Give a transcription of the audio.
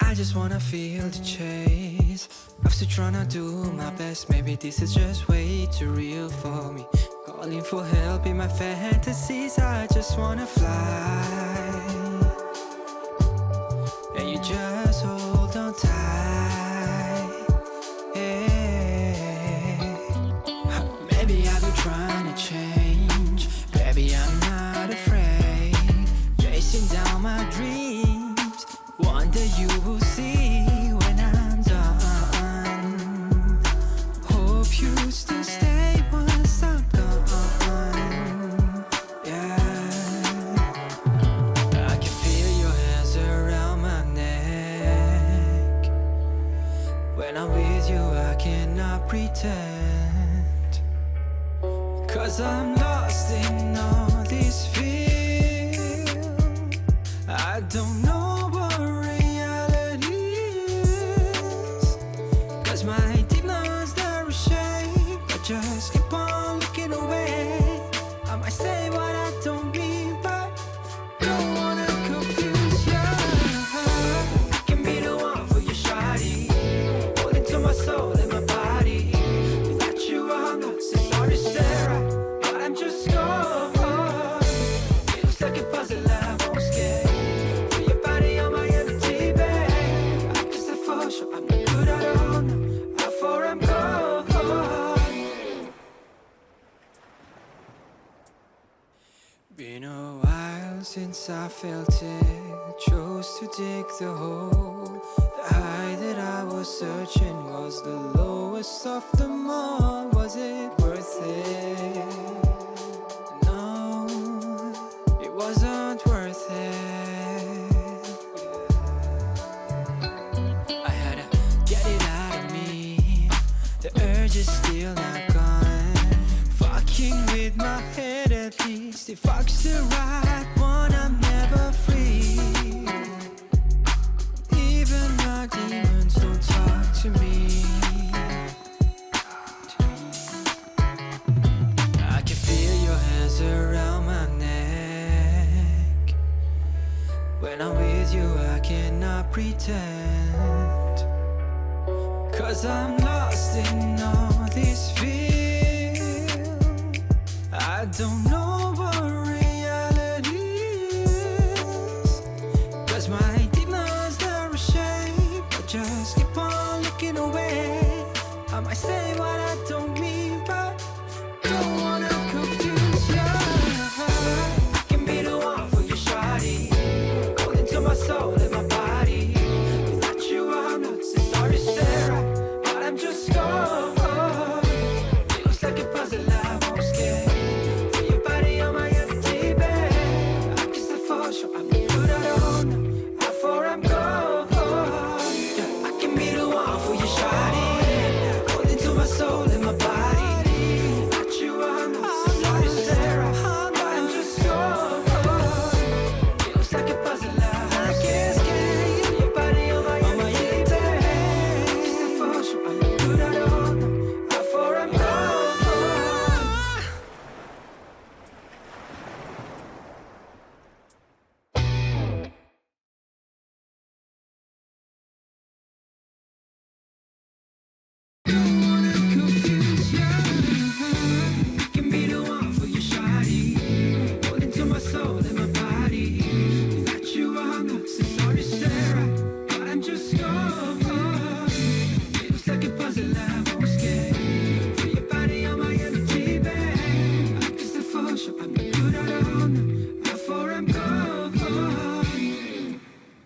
I just wanna feel the chase. I'm still tryna do my best. Maybe this is just way too real for me. Calling for help in my fantasies. I just wanna fly, and you just hold on tight. Hey. Maybe I've been trying to change. Baby, I'm not afraid. Chasing down my dreams. One day you will see when I'm done. Hope you still stay once I'm gone. Yeah, I can feel your hands around my neck. When I'm with you I cannot pretend. 'Cause I'm lost in all this feel. I don't know just keep on looking away. I might say what I don't mean, but don't wanna confuse you. I can be the one for you, shawty. Holding to my soul and my body. Without you I'm lost, it's hard to say right, but I'm just gone. It looks like a puzzle I won't escape. For your body on my empty bed. I guess I for sure I'm not good, I don't know how far I'm gone. Been a while since I felt it. Chose to dig the hole. The high that I was searching was the lowest of them all. Was it worth it? No, it wasn't worth it. I had to get it out of me. The urge is still not gone. Fucking with my head at least. If fuck's the right one, I'm never free. Even my demons don't talk to me. I can feel your hands around my neck. When I'm with you I cannot pretend. 'Cause I'm lost in all this feel. I don't know